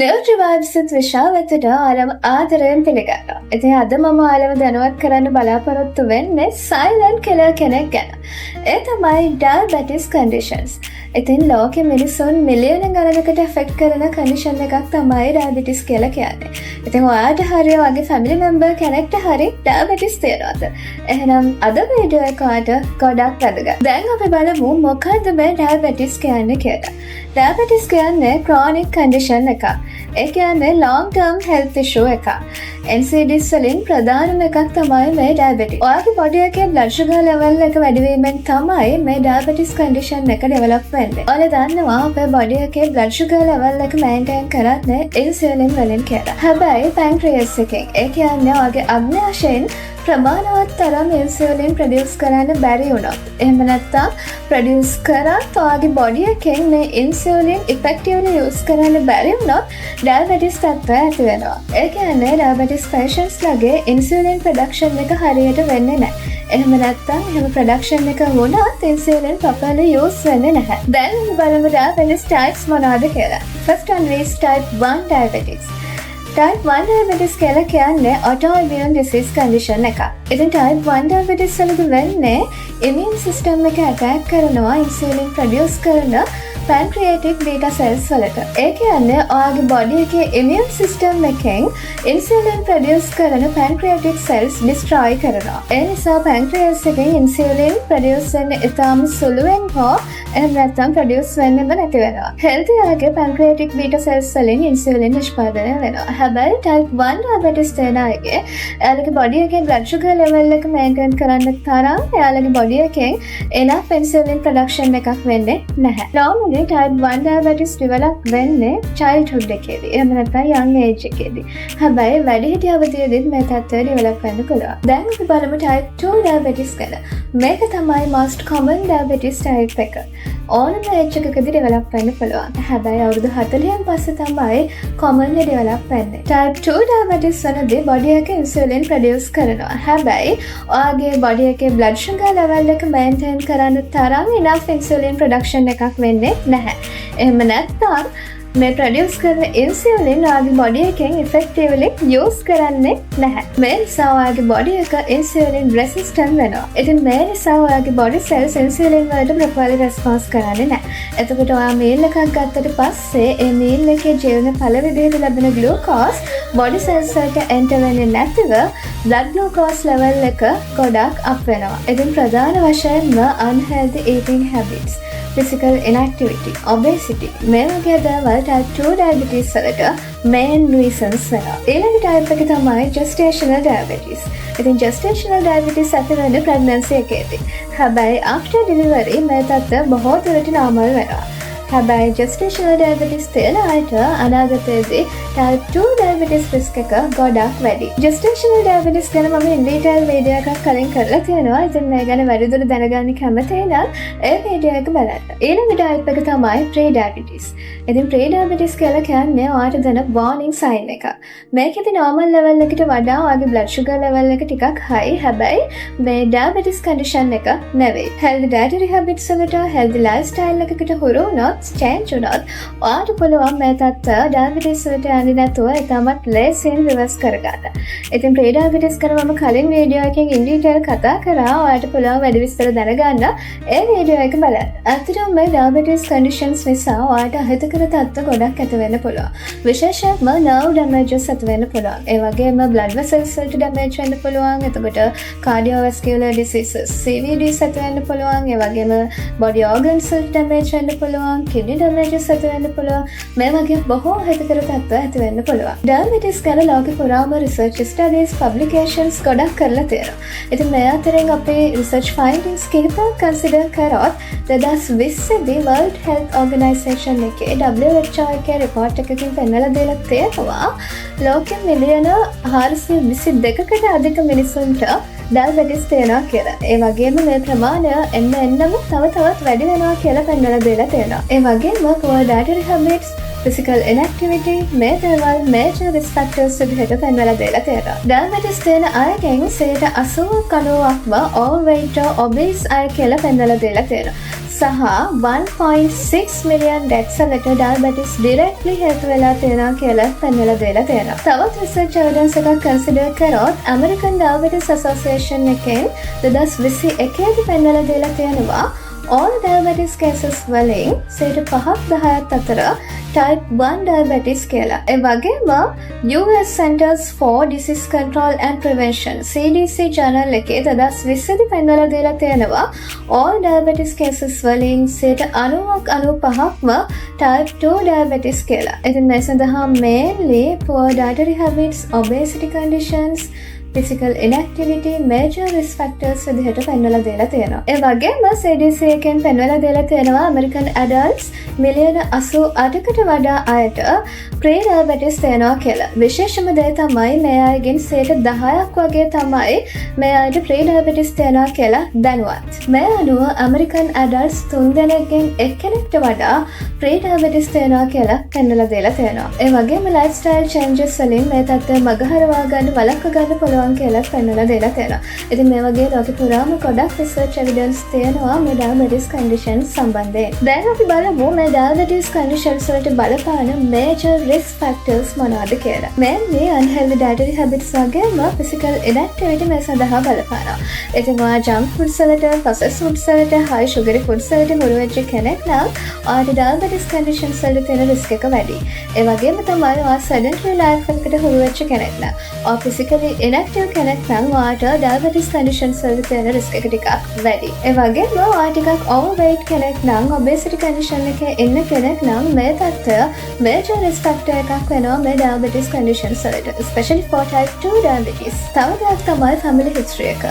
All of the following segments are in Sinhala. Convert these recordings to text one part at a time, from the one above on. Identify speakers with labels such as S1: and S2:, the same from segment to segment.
S1: Neutral Vibes විශාවතට ආලම ආදරයෙන් පිළිගන්නවා. ඉතින් අද මම ආලම දැනුවත් කරන්න බලාපොරොත්තු වෙන්නේ silent killer කෙනෙක් ගැන. ඒ තමයි diabetes conditions. ඉතින් ලෝකෙ මිනිසුන් මිලියන ගණනකට affect කරන condition එකක් තමයි diabetes කියලා කියන්නේ. ඉතින් ඔයාට හරිය වගේ family member කෙනෙක්ට හරි diabetes තියෙනවද? එහෙනම් අද වීඩියෝ එක ඔයාට ගොඩක් වැදගත්. දැන් අපි බලමු මොකක්ද මේ diabetes කියන්නේ කියලා. Diabetes කියන්නේ chronic condition එකක්. ඒ කියන්නේ long term health issue එකක්. NCDs වලින් ප්‍රධානම එකක් තමයි මේ diabetes. ඔයාගේ body එකේ blood sugar level එක වැඩි වීමෙන් තමයි මේ diabetes condition එක develop වෙන්නේ. ඔයාලා දන්නවා අපේ body එකේ blood sugar level එක maintain කරන්නේ insulin වලින් කියලා. හැබැයි pancreas එකෙන් ඒ කියන්නේ ඔයාගේ අග්නාශයෙන් ප්‍රමාණවත් තරම් insulin produce කරන්න බැරි වුණොත් එහෙම නැත්නම් produce කරත් ඔයාගේ body එකෙන් මේ insulin effectively use කරන්න බැරි වුණොත් diabetes තත්ත්වය ඇති වෙනවා. ඒ කියන්නේ diabetes patients ලගේ insulin production එක හරියට වෙන්නේ නැහැ. එහෙම නැත්නම් එහෙම production එක වුණත් insulin properly use වෙන්නේ නැහැ. දැන් බලමු diabetes types මොනවද කියලා. First one is type 1 diabetes. Type 1 diabetes කියලා කියන්නේ autoimmune disease condition එකක්. ඉතින් type 1 diabetes වලදී වෙන්නේ immune system එක attack කරනවා insulin produce කරන pancreatic beta cells වලට. ඒ කියන්නේ ඔයාගේ body එකේ immune system එකෙන් insulin produce කරන pancreatic cells destroy කරනවා. ඒ නිසා pancreas එකෙන් insulin produce වෙන්නේ ඉතාම සුළුවෙන් හෝ එහෙම නැත්නම් produce වෙන්නේ නැති වෙනවා. healthy ආගේ pancreatic beta cells වලින් insulin නිෂ්පාදනය වෙනවා. හැබැයි type 1 diabetes තියෙන අයගේ එයාලගේ body එකේ blood sugar level එක maintain කරන්න තරම් එයාලගේ body එකෙන් enough insulin production එකක් වෙන්නේ නැහැ. normally type 1 diabetes develop වෙන්නේ childhood එකේදී. එහෙම නැත්නම් young age එකේදී. හැබැයි වැඩිහිටි අවධියේදී මේ තත්ත්වය develop වෙන්න පුළුවන්. දැන් අපි බලමු type 2 diabetes ගැන. මේක තමයි most common diabetes type එක. ඕනම age එකකදී develop වෙන්න පුළුවන්. හැබැයි අවුරුදු 40න් පස්සේ තමයි commonly develop වෙන්නේ. type 2 diabetes වලදී body එක insulin produce කරනවා. හැබැයි ඔයාගේ body එකේ blood sugar level එක maintain කරන්න තරම් enough insulin production එකක් වෙන්නේ නැහැ. එහෙම නැත්නම් මේ produce කරන insulin ඔයාගේ body එකෙන් effectively use කරන්නේ නැහැ. මේ නිසා ඔයාගේ body එක insulin resistant වෙනවා. ඉතින් මේ නිසා ඔයාගේ body cells insulin වලට properly response කරන්නේ නැහැ. එතකොට ඔයා meal එකක් ගත්තට පස්සේ ඒ meal එකේ ජීවන පළ විදිහට ලැබෙන glucose body cells වලට enter වෙන්නේ නැතිව blood glucose level එක ගොඩක් up වෙනවා. ඉතින් ප්‍රධාන වශයෙන්ම unhealthy eating habits, physical inactivity, obesity මේ වගේ දේවල් type 2 diabetes වලට main reasons වෙනවා. ඊළඟ type එක තමයි gestational diabetes. ඉතින් gestational diabetes ඇති වෙන්නේ pregnancy එකේදී. හැබැයි after delivery මේ තත්ත්වය බොහෝ දුරට normal වෙනවා. හැබැයි gestational diabetes තියෙන අයට අනාගතයේදී type 2 diabetes risk එක ගොඩක් වැඩි. gestational diabetes ගැන මම in detail වීඩියෝ එකක් කලින් කරලා තියෙනවා. ඉතින් මේ ගැන වැඩිදුර දැනගන්න කැමති නම් ඒ වීඩියෝ එක බලන්න. ඊළඟ type එක තමයි pre-diabetes. ඉතින් pre-diabetes කියලා කියන්නේ ඔයාට දෙන warning sign එකක්. මේකෙදි normal level එකට වඩා ඔයාගේ blood sugar level එක ටිකක් high. හැබැයි මේ diabetes condition එක නෙවෙයි. healthy dietary habits වලට healthy lifestyle එකකට හුරු වුණොත් change වුණොත් ඔයාට පුළුවන් මේ තත්ත්වය diabetes වලට යන්නේ නැතුව ඉතාමත් ලේසියෙන් reverse කරගන්න. ඉතින් pre-diabetes ගැන මම කලින් වීඩියෝ එකකින් in detail කතා කරා. ඔයාට පුළුවන් වැඩි විස්තර දැනගන්න ඒ වීඩියෝ එක බලන්න. ඇත්තටම මේ diabetes conditions නිසා ඔයාට අහිතකර තත්ත්ව ගොඩක් ඇති වෙන්න පුළුවන්. විශේෂයෙන්ම nerve damages ඇති වෙන්න පුළුවන්. ඒ වගේම blood vessels වලට damage වෙන්න පුළුවන්. එතකොට cardiovascular diseases, CVDs ඇති වෙන්න පුළුවන්. ඒ වගේම body organs වලට damage වෙන්න පුළුවන්. kidney damages ඇති වෙන්න පුළුවන්. මේ වගේ බොහෝ හිතකර තත්ත්ව ඇති වෙන්න පුළුවන්. diabetes ගැන ලෝකෙ පුරාම research studies, publications ගොඩක් කරලා තියෙනවා. ඉතින් මේ අතරින් අපේ research findings කිහිපයක් consider කරොත් 2020 දී World Health Organization එකේ WHO එකේ report එකකින් පෙන්නලා දෙලා තියෙනවා ලෝකෙ මිලියන 422කට අධික මිනිසුන්ට diabetes තියෙනවා කියලා. ඒ වගේම මේ ප්‍රමාණය එන්නම තවත් වැඩි වෙනවා කියලා පෙන්නලා දෙලා තියෙනවා. ඒ වගේම poor dietary habits, physical inactivity මේ දේවල් major risk factors විදිහට පෙන්වලා දෙලා තියෙනවා. diabetes තියෙන අයගෙන් 80%ක්ම overweight or obese අය කියලා පෙන්වලා දෙලා තියෙනවා. සහ 1.6 මිලියන් deaths වලට diabetes directly හේතු වෙලා තියෙනවා කියලා පෙන්වලා දෙලා තියෙනවා. තවත් research evidence එකක් consider කරොත් American Diabetes Association එකෙන් 2021 දී පෙන්වලා දෙලා තියෙනවා all diabetes cases වලින් 5-10 අතර type 1 diabetes කියලා. ඒ වගේම US Centers for Disease Control and Prevention CDC journal එකේ 2020 දී පෙන්වලා දෙලා තියෙනවා all diabetes cases වලින් 95%ක්ම type 2 diabetes කියලා. ඉතින් මේ සඳහා mainly poor dietary habits, obesity conditions, physical inactivity, major risk factors විදිහට පෙන්වලා දෙලා තියෙනවා. ඒ වගේම CDC එකෙන් පෙන්වලා දෙලා තියෙනවා American adults මිලියන 88කට වඩා අයට pre-diabetes තියෙනවා කියලා. විශේෂම දේ තමයි මේ අයගෙන් 10%ක් වගේ තමයි මේ අයට pre-diabetes තියෙනවා කියලා දැනුවත්. මේ අනුව American adults 3 දෙනෙක්ගෙන් එක්කෙනෙක්ට වඩා pre-diabetes තියෙනවා කියලා පෙන්වලා දෙලා තියෙනවා. ඒ වගේම lifestyle changes වලින් මේ තත්ත්වය මගහරවා ගන්න වළක්ව ගන්න පුළුවන් කියලා පෙන්වලා දෙලා තියෙනවා. ඉතින් මේ වගේ ලෝකෙ පුරාම ගොඩක් research evidence තියෙනවා මේ diabetes conditions සම්බන්ධයෙන්. දැන් අපි බලමු මේ diabetes conditions වලට බලපාන major risk factors මොනවද කියලා. mainly unhealthy dietary habits වගේම physical inactivity මේ සඳහා බලපානවා. ඉතින් ඔයා junk foods වලට, processed foods වලට, high sugary foods වලට හුරු වෙච්ච කෙනෙක් නම් ඔයාට diabetes conditions වලට තියෙන risk එක වැඩි. ඒ වගේම තමයි ඔයා sedentary life එකකට හුරු වෙච්ච කෙනෙක් නම් ඔයා physically inactive කෙනෙක් නම් ඔයාට diabetes conditions වලට තියෙන risk එක ටිකක් වැඩි. ඒ වගේම ඔයා ටිකක් overweight කෙනෙක් නම් obesity condition එකේ ඉන්න කෙනෙක් නම් මේ තත්ත්වය major risk factor එකක් වෙනවා මේ diabetes conditions වලට, especially for type 2 diabetes. තව දෙයක් තමයි family history එක.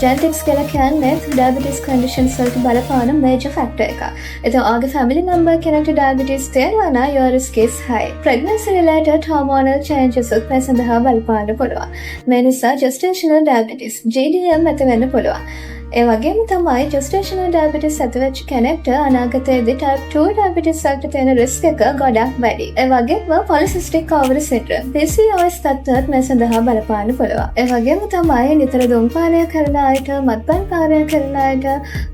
S1: genetics කියලා කියන්නේ diabetes conditions වලට බලපාන major factor එකක්. ඉතින් ඔයාගේ family member කෙනෙක්ට diabetes තියෙනවා නම් your risk is high. pregnancy related hormonal changes උත් මේ සඳහා බලපාන්න පුළුවන්. මේ නිසා gestational diabetes GDM ඇති වෙන්න පුළුවන්. ඒ වගේම තමයි gestational diabetes ඇතිවෙච්ච කෙනෙක්ට අනාගතයේදී type 2 diabetes වලට තියෙන risk එක ගොඩක් වැඩි. ඒ වගේම polycystic ovary syndrome PCOS තත්ත්වයක් මේ සඳහා බලපාන්න පුළුවන්. ඒ වගේම තමයි නිතර ධූමපානය කරන අයට, මත්පැන් පානය කරන අයට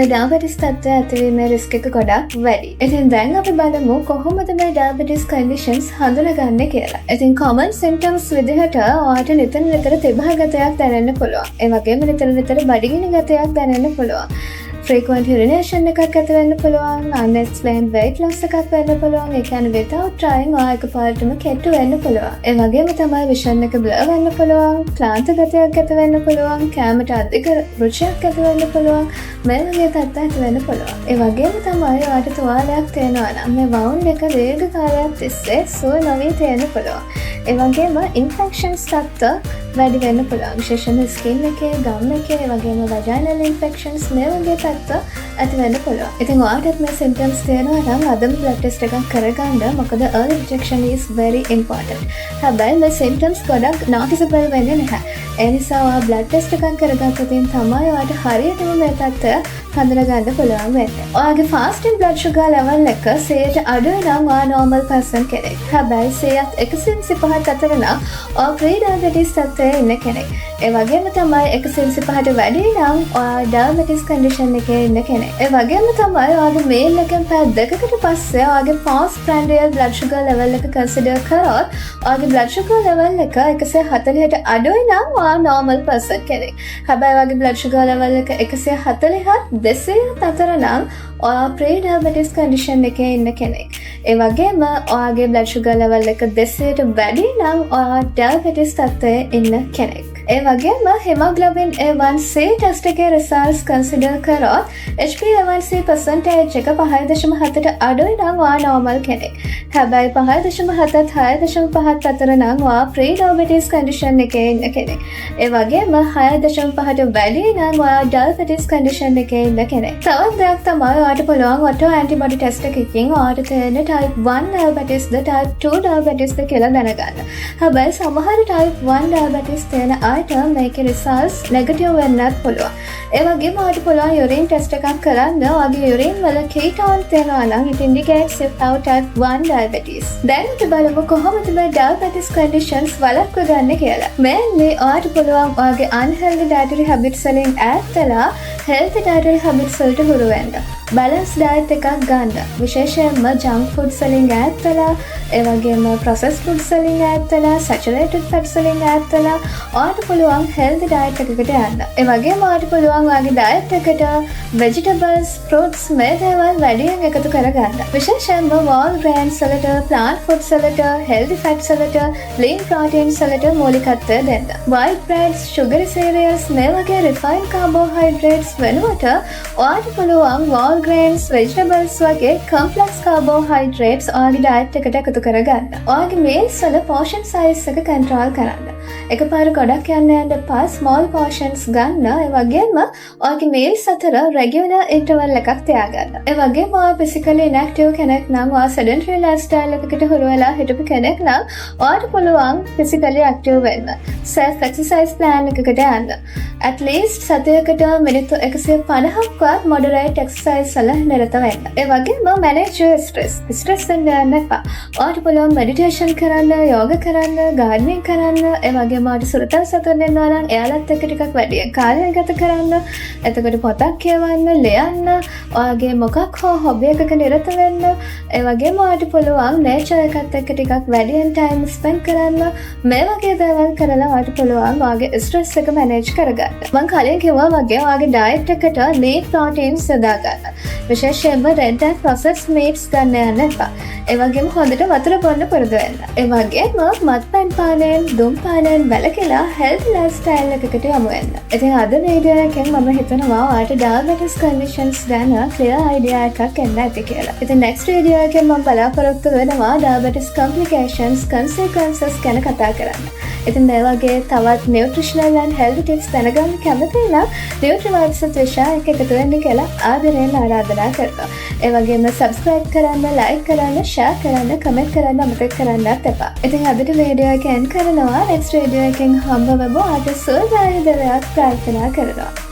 S1: මේ diabetes තත්ත්වය ඇතිවීමේ risk එක ගොඩක් වැඩි. ඉතින් දැන් අපි බලමු කොහොමද මේ diabetes conditions හඳුනගන්නේ කියලා. ඉතින් common symptoms විදිහට ඔයාට නිතර තිබහ ගතියක් දැනෙන්න පුළුවන්. ඒ වගේම නිතර බඩගිනි ගතියක් දැනෙන්න පුළුවන්. frequent urination එකක් ඇති වෙන්න පුළුවන්. unexplained weight loss එකක් වෙන්න පුළුවන්. ඒ කියන්නේ without trying ඔයා එකපාරටම කෙට්ටු වෙන්න පුළුවන්. ඒ වගේම තමයි vision එක blur වෙන්න පුළුවන්. ක්ලාන්ත ගතියක් ඇති වෙන්න පුළුවන්. කැමට අධික රුචියක් ඇති වෙන්න පුළුවන්. මේ වගේ තත්ත්ව ඇති වෙන්න පුළුවන්. ඒ වගේම තමයි ඔයාට තුවාලයක් තියෙනවා නම් මේ wound එක දීර්ඝ කාලයක් තිස්සේ සුව නොවී තියෙන්න පුළුවන්. ඒ වගේම infections තත්ත්ව වැඩි වෙන්න පුළුවන්. විශේෂයෙන්ම skin එකේ, gum එකේ, ඒ වගේම vaginal infections මේ වගේ තත්ත්ව ඇති වෙන්න පුළුවන්. ඉතින් ඔයාටත් මේ symptoms තියෙනවා නම් අදම blood test එකක් කරගන්න. මොකද early detection is very important. හැබැයි මේ symptoms ගොඩක් noticeable වෙන්නේ නැහැ. ඒ නිසා ඔයා blood test එකක් කරගත්තොතින් තමයි ඔයාට හරියටම මේ තත්ත්වය හඳුනගන්න පුළුවන් වෙන්නේ. ඔයාගේ fasting blood sugar level එක 100ට අඩුයි නම් ඔයා normal person කෙනෙක්. හැබැයි 125ත් අතර නම් ඔයා pre-diabetes තත්ත්වයේ ඉන්න කෙනෙක්. ඒ වගේම තමයි 125ට වැඩි නම් ඔයා diabetes condition එකේ ඉන්න කෙනෙක්. ඒ වගේම තමයි ඔයාගේ meal එකෙන් පැය 2කට පස්සේ ඔයාගේ postprandial blood sugar level එක consider කරොත් ඔයාගේ blood sugar level එක 140ට අඩුයි නම් ඔයා normal person කෙනෙක්. හැබැයි ඔයාගේ blood sugar level එක 140ත් 200ත් අතර නම් ඔයා pre-diabetes condition එකේ ඉන්න කෙනෙක්. ඒ වගේම ඔයාගේ blood sugar level එක 200ට වැඩි නම් ඔයා diabetes තත්ත්වයේ ඉන්න කෙනෙක්. ඒ වගේම hemoglobin A1C test එකේ results consider කරොත් HbA1c percentage එක 5.7ට අඩුයි නම් ඔයා normal කෙනෙක්. හැබැයි 5.7ත් 6.5ත් අතර නම් ඔයා pre-diabetes condition එකේ ඉන්න කෙනෙක්. ඒ වගේම 6.5ට වැඩි නම් ඔයා diabetes condition එකේ ඉන්න කෙනෙක්. තවත් දෙයක් තමයි ඔයාට පුළුවන් auto antibody test එකකින් ඔයාට තියෙන type 1 diabetes ද type 2 diabetes ද කියලා දැනගන්න. හැබැයි සමහර type 1 diabetes තියෙන අයට මේකේ results negative වෙන්නත් පුළුවන්. ඒ වගේම ඔයාට පුළුවන් urine test එකක් කරන්න. ඔයාගේ urine වල ketone තියෙනවා නම් it indicates you have type 1 diabetes. දැන් අපි බලමු කොහොමද මේ diabetes conditions වළක්ව ගන්න කියලා. mainly ඔයාට පුළුවන් ඔයාගේ unhealthy dietary habits වලින් ඈත් වෙලා healthy dietary habits වලට හුරු වෙන්න. balance diet එකක් ගන්න. විශේෂයෙන්ම junk foods වලින් ඈත් වෙලා, ඒ වගේම processed foods වලින් ඈත් වෙලා, saturated fats වලින් ඈත් වෙලා ඔයාලට පුළුවන් healthy diet එකකට යන්න. ඒ වගේම ඔයාලට පුළුවන් ඔයාගේ diet එකට vegetables, fruits මේ දේවල් වැඩියෙන් එකතු කරගන්න. විශේෂයෙන්ම whole grains වලට, plant foods වලට, healthy fats වලට, lean proteins වලට මූලිකත්වය දෙන්න. white breads, sugary cereals මේ වගේ refined carbohydrates වෙනුවට ඔයාලට පුළුවන් whole grains, vegetables වගේ complex carbohydrates ඔයාගේ diet එකට එකතු කරගන්න. ඔයාගේ meals වල portion size එක control කරන්න. එකපාර ගොඩක් යන්න එපා, small portions ගන්න. ඒ වගේම ඔයාගේ meals අතර regular interval එකක් තියාගන්න. ඒ වගේම ඔයා physically inactive කෙනෙක් නම්, ඔයා sedentary lifestyle එකකට හුරු වෙලා හිටපු කෙනෙක් නම් ඔයාට පුළුවන් physically active වෙන්න. self exercise plan එකකට යන්න. at least සතියකට මිනිත්තු 150ක්වත් moderate exercise වල නිරත වෙන්න. ඒ වගේම manage your stress. stress වෙන්න යන්න එපා. ඔයාට පුළුවන් meditation කරන්න, yoga කරන්න, gardening කරන්න. ඒ වගේම ඔයාට සුරතල් සතුන් වෙනවා නම් එයාලත් එක්ක ටිකක් වැඩි කාලයක් ගත කරන්න. එතකොට පොතක් කියවන්න, ලියන්න, ඔයාගේ මොකක් හෝ hobby එකක නිරත වෙන්න. ඒ වගේම ඔයාට පුළුවන් nature එකත් එක්ක ටිකක් වැඩියෙන් time spend කරන්න. මේ වගේ දේවල් කරලා ඔයාට පුළුවන් ඔයාගේ stress එක manage කරගන්න. මම කලින් කිව්වා වගේ ඔයාගේ diet එකට lean proteins යොදා ගන්න. විශේෂයෙන්ම red and processed meats ගන්න යන්න එපා. ඒ වගේම හොඳට වතුර බොන්න පුරුදු වෙන්න. ඒ වගේම මත්පැන් පානයෙන්, දුම් පානයෙන් වැළකීලා healthy lifestyle එකකට යමු වෙන්න. ඉතින් අද වීඩියෝ එකෙන් මම හිතනවා ඔයාලට diabetes conditions ගැන clear idea එකක් එන්න ඇති කියලා. ඉතින් next වීඩියෝ එකෙන් මම බලාපොරොත්තු වෙනවා diabetes complications, consequences ගැන කතා කරන්න. ඉතින් මේ වගේ තවත් nutritional and healthy tips දැනගන්න කැමති නම් NutriVibes විශ්වාසයක එකතු වෙන්න කියලා ආදරයෙන් ආරාධනා කරනවා. ඒ වගේම subscribe කරන්න, like කරන්න, share කරන්න, comment කරන්න අමතක කරන්නත් එපා. ඉතින් අදට වීඩියෝ එක end කරනවා. next වීඩියෝ එකෙන් හම්බ වෙමු. අද සුවදායක දවසක් ප්‍රාර්ථනා කරනවා.